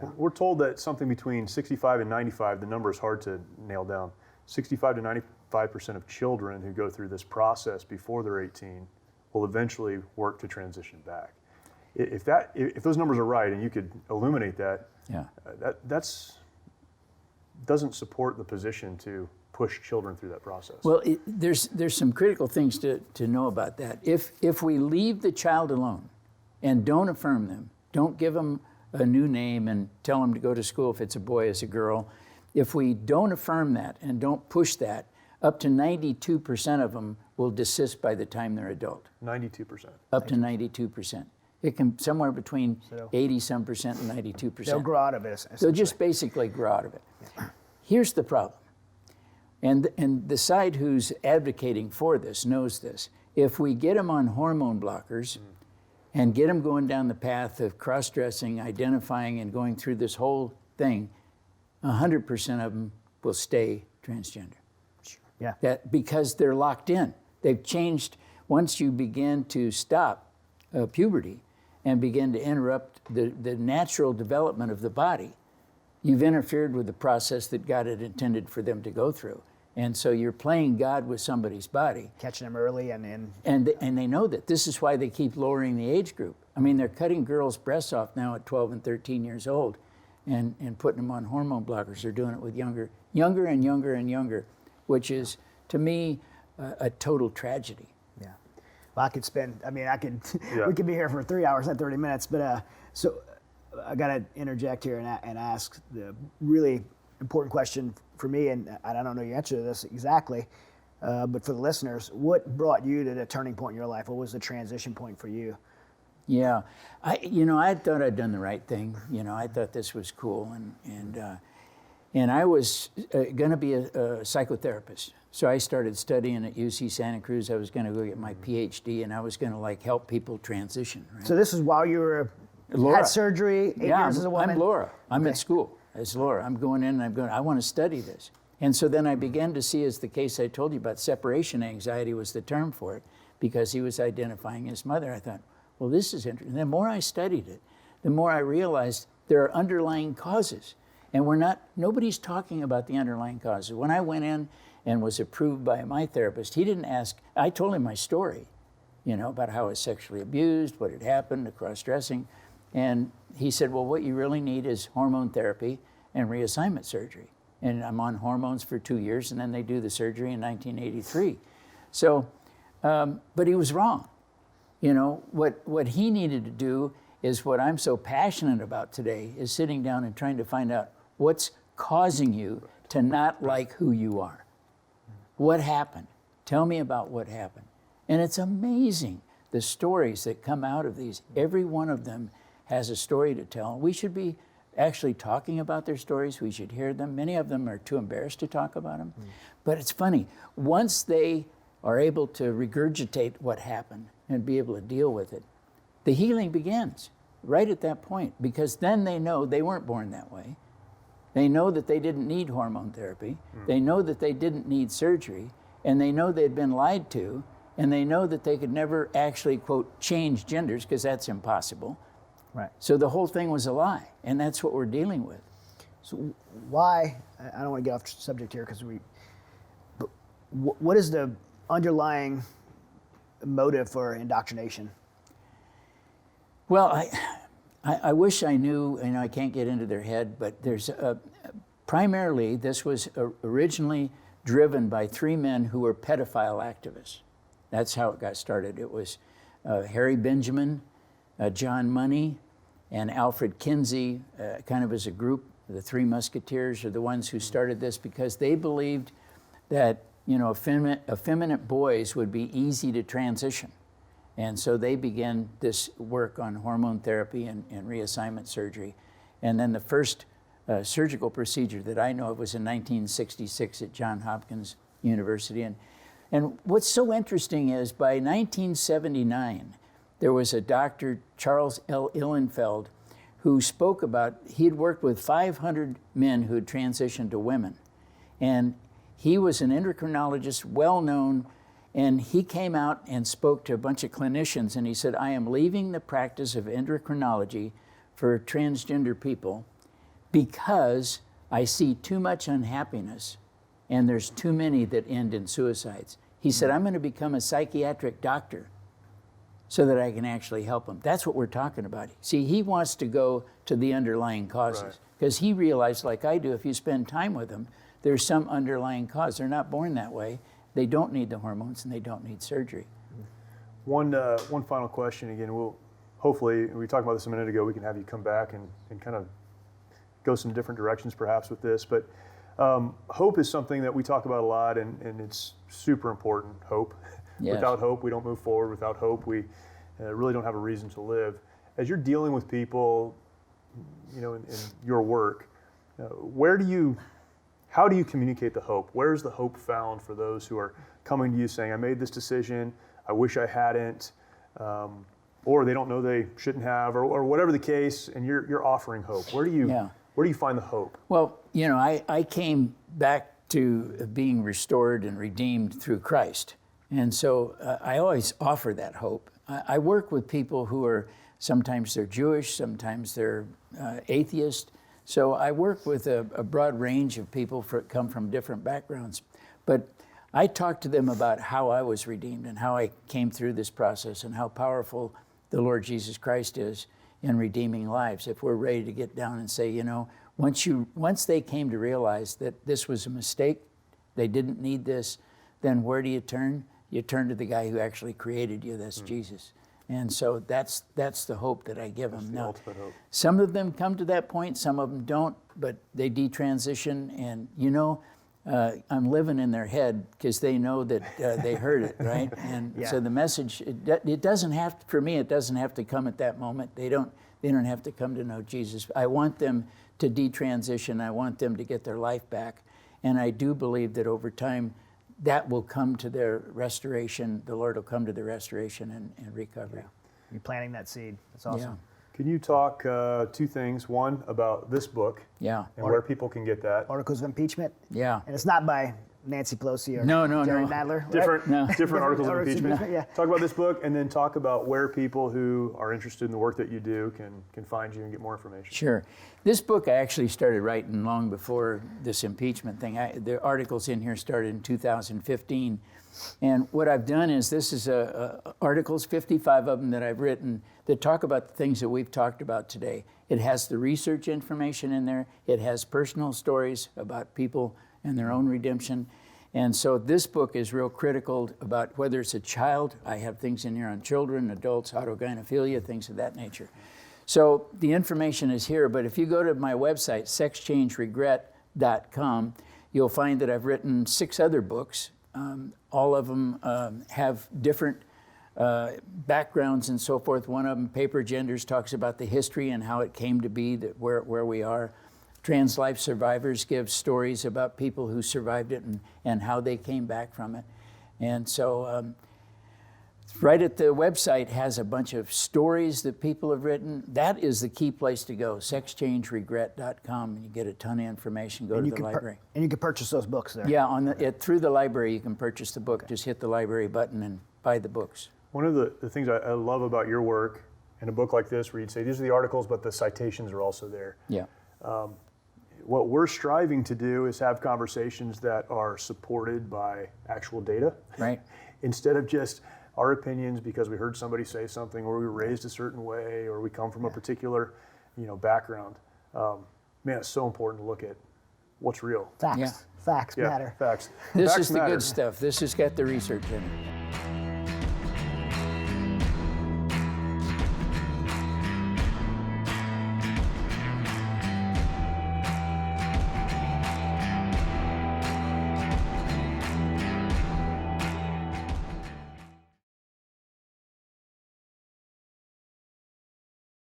We're told that something between 65 and 95, the number is hard to nail down, 65 to 95% of children who go through this process before they're 18 will eventually work to transition back. If those numbers are right, and you could illuminate that, that's doesn't support the position to push children through that process. Well, there's some critical things to know about that. If we leave the child alone and don't affirm them, don't give them a new name and tell them to go to school if it's a boy, it's a girl, if we don't affirm that and don't push that, up to 92% of them will desist by the time they're adult. 92%. Up to 92%. It can somewhere between 80-some% and 92%. They'll grow out of it. They'll just basically grow out of it. Here's the problem. And the side who's advocating for this knows this. If we get them on hormone blockers and get them going down the path of cross-dressing, identifying, and going through this whole thing, 100% of them will stay transgender. Yeah. Because they're locked in. They've changed. Once you begin to stop puberty and begin to interrupt the natural development of the body, you've interfered with the process that God had intended for them to go through. And so you're playing God with somebody's body. Catching them early and they know that. This is why they keep lowering the age group. I mean, they're cutting girls' breasts off now at 12 and 13 years old and putting them on hormone blockers. They're doing it with younger and younger, which is, to me, a total tragedy. Yeah. Well, we could be here for 3 hours, not 30 minutes, but so I got to interject here and ask the really important question for me, and I don't know the answer to this exactly, but for the listeners, what brought you to the turning point in your life? What was the transition point for you? Yeah, I thought I'd done the right thing. I thought this was cool, and I was going to be a psychotherapist. So I started studying at UC Santa Cruz. I was going to go get my PhD, and I was going to help people transition. Right? So this is while you were had surgery, 8 years as a woman? I'm Laura. I'm at school as Laura. I'm going in and I want to study this. And so then I began to see, as the case I told you about, separation anxiety was the term for it, because he was identifying his mother. I thought, well, this is interesting. The more I studied it, the more I realized there are underlying causes. And nobody's talking about the underlying causes. When I went in and was approved by my therapist, he didn't ask, I told him my story, about how I was sexually abused, what had happened, the cross-dressing. And he said, well, what you really need is hormone therapy and reassignment surgery. And I'm on hormones for 2 years, and then they do the surgery in 1983. So, but he was wrong. What he needed to do is what I'm so passionate about today, is sitting down and trying to find out what's causing you to not like who you are. What happened? Tell me about what happened. And it's amazing, the stories that come out of these. Every one of them has a story to tell. We should be actually talking about their stories. We should hear them. Many of them are too embarrassed to talk about them. But it's funny, once they are able to regurgitate what happened and be able to deal with it, the healing begins right at that point, because then they know they weren't born that way. They know that they didn't need hormone therapy. They know that they didn't need surgery, and they know they'd been lied to, and they know that they could never actually, quote, change genders, because that's impossible. Right. So the whole thing was a lie, and that's what we're dealing with. So why, I don't want to get off subject here, but what is the underlying motive for indoctrination? Well, I wish I knew, I can't get into their head, but there's primarily, this was originally driven by 3 men who were pedophile activists. That's how it got started. It was Harry Benjamin, John Money, and Alfred Kinsey, kind of as a group. The 3 Musketeers are the ones who started this, because they believed that effeminate boys would be easy to transition. And so they began this work on hormone therapy and reassignment surgery. And then the first surgical procedure that I know of was in 1966 at Johns Hopkins University. And what's so interesting is, by 1979, there was a Dr. Charles L. Ihlenfeld who spoke about, he had worked with 500 men who had transitioned to women. And he was an endocrinologist, well-known, and he came out and spoke to a bunch of clinicians, and he said, I am leaving the practice of endocrinology for transgender people, because I see too much unhappiness and there's too many that end in suicides. He said, I'm going to become a psychiatric doctor so that I can actually help them. That's what we're talking about. See, he wants to go to the underlying causes because he realized, like I do, if you spend time with them, there's some underlying cause. They're not born that way. They don't need the hormones and they don't need surgery. One final question. Again, we'll hopefully, we talked about this a minute ago, we can have you come back and kind of go some different directions perhaps with this. But hope is something that we talk about a lot, and it's super important, hope. Yes. Without hope, we don't move forward. Without hope, we really don't have a reason to live. As you're dealing with people, you know, in your work, how do you communicate the hope? Where's the hope found for those who are coming to you saying, I made this decision, I wish I hadn't, or they don't know they shouldn't have, or whatever the case, and you're offering hope. Where do you find the hope? Well, you know, I came back to being restored and redeemed through Christ. And so I always offer that hope. I work with people who are, sometimes they're Jewish, sometimes they're atheist. So I work with a broad range of people come from different backgrounds. But I talk to them about how I was redeemed and how I came through this process and how powerful the Lord Jesus Christ is in redeeming lives. If we're ready to get down and say, you know, once they came to realize that this was a mistake, they didn't need this, then where do you turn? You turn to the guy who actually created you, that's Jesus. And so that's the hope that I give them. Now, ultimate hope. some of them come to that point, some of them don't, but they detransition, and you know, I'm living in their head because they know that they heard it, right? And so the message, it doesn't have, for me, it doesn't have to come at that moment. They don't have to come to know Jesus. I want them to detransition. I want them to get their life back. And I do believe that over time, that will come to their restoration. The Lord will come to their restoration and recovery. Yeah. You're planting that seed. That's awesome. Yeah. Can you talk two things? One, about this book and where people can get that. Articles of Impeachment. Yeah. And it's not by Nancy Pelosi or No. Jerry Nadler. Right? Different articles of impeachment. Yeah. Talk about this book, and then talk about where people who are interested in the work that you do can find you and get more information. Sure. This book I actually started writing long before this impeachment thing. The articles in here started in 2015. And what I've done is, this is articles, 55 of them that I've written, that talk about the things that we've talked about today. It has the research information in there. It has personal stories about people and their own redemption. And so this book is real critical about whether it's a child. I have things in here on children, adults, autogynephilia, things of that nature. So the information is here, but if you go to my website, sexchangeregret.com, you'll find that I've written 6 other books. All of them have different backgrounds and so forth. One of them, Paper Genders, talks about the history and how it came to be that where we are. Trans Life Survivors gives stories about people who survived it and how they came back from it. And so right at the website has a bunch of stories that people have written. That is the key place to go, sexchangeregret.com, and you get a ton of information. Go to the library. And you can purchase those books there. Yeah, through the library you can purchase the book. Okay. Just hit the library button and buy the books. One of the things I love about your work in a book like this, where you'd say, these are the articles, but the citations are also there. Yeah. What we're striving to do is have conversations that are supported by actual data. Right. Instead of just our opinions because we heard somebody say something, or we were raised a certain way, or we come from a particular, background. Man, it's so important to look at what's real. Facts. Yeah. Facts matter. Facts. This Facts is the matter. good stuff. This has got the research in it.